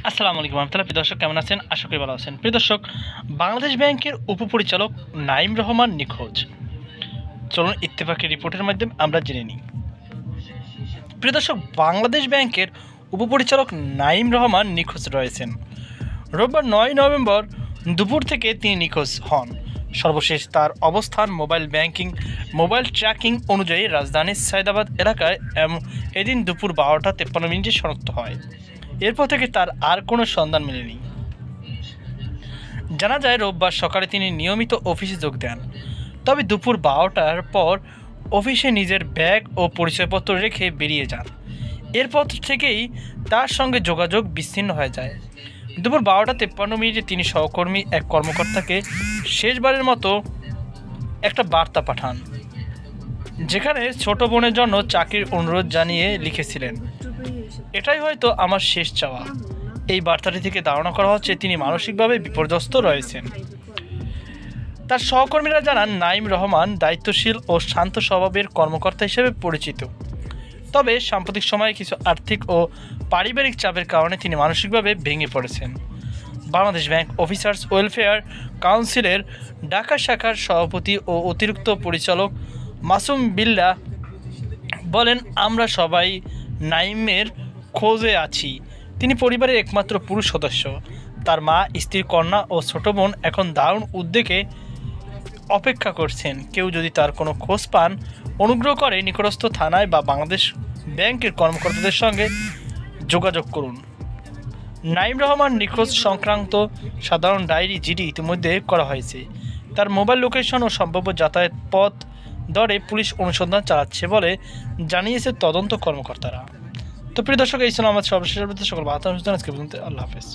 আসসালামু আলাইকুম রহমতুল্লাহ। প্রিয় দর্শক, কেমন আছেন? আশা করি ভালো আছেন। প্রিয় দর্শক, বাংলাদেশ ব্যাংকের উপপরিচালক নাঈম রহমান নিখোঁজ। চলুন ইত্তেফাকের রিপোর্টের মাধ্যমে আমরা জেনে নিই। প্রিয় দর্শক, বাংলাদেশ ব্যাংকের উপপরিচালক নাঈম রহমান নিখোঁজ রয়েছেন। রোববার ৯ নভেম্বর দুপুর থেকে তিনি নিখোঁজ হন। সর্বশেষ তার অবস্থান মোবাইল ট্র্যাকিং অনুযায়ী রাজধানীর সায়দাবাদ এলাকায় এদিন দুপুর ১২টা ৫৩ মিনিটে শনাক্ত হয়। এরপর থেকে তার আর কোনো সন্ধান মেলেনি। জানা যায়, রোববার সকালে তিনি নিয়মিত অফিসে যোগ দেন, তবে দুপুর ১২টার পর অফিসে নিজের ব্যাগ ও পরিচয়পত্র রেখে বেরিয়ে যান। এরপর থেকেই তার সঙ্গে যোগাযোগ বিচ্ছিন্ন হয়ে যায়। দুপুর ১২টা ৫৩ মিনিটে তিনি সহকর্মী এক কর্মকর্তাকে শেষবারের মতো একটা বার্তা পাঠান, যেখানে ছোট বোনের জন্য চাকরির অনুরোধ জানিয়ে লিখেছিলেন, এটাই হয়তো আমার শেষ চাওয়া। এই বার্তাটি থেকে ধারণা করা হচ্ছে তিনি মানসিকভাবে বিপর্যস্ত রয়েছেন। তার সহকর্মীরা জানান, নাঈম রহমান দায়িত্বশীল ও শান্ত স্বভাবের কর্মকর্তা হিসেবে পরিচিত। তবে সাম্প্রতিক সময়ে কিছু আর্থিক ও পারিবারিক চাপের কারণে তিনি মানসিকভাবে ভেঙে পড়েছেন। বাংলাদেশ ব্যাংক অফিসার্স ওয়েলফেয়ার কাউন্সিলের ঢাকা শাখার সভাপতি ও অতিরিক্ত পরিচালক মাসুম বিল্লাহ বলেন, আমরা সবাই নাঈমের খোঁজে আছি। তিনি পরিবারের একমাত্র পুরুষ সদস্য। তার মা, স্ত্রী, কন্যা ও ছোট বোন এখন দারুণ উদ্বেগে অপেক্ষা করছেন। কেউ যদি তার কোনো খোঁজ পান, অনুগ্রহ করে নিকটস্থ থানায় বা বাংলাদেশ ব্যাংকের কর্মকর্তাদের সঙ্গে যোগাযোগ করুন। নাঈম রহমান নিখোঁজ সংক্রান্ত সাধারণ ডায়েরি জিডি ইতিমধ্যে করা হয়েছে। তার মোবাইল লোকেশন ও সম্ভাব্য যাতায়াত পথ ধরে পুলিশ অনুসন্ধান চালাচ্ছে বলে জানিয়েছে তদন্ত কর্মকর্তারা। তো প্রিয় দর্শক, এই ছিল আমাদের সর্বশেষ সকল বার্তা। আল্লাহ হাফেজ।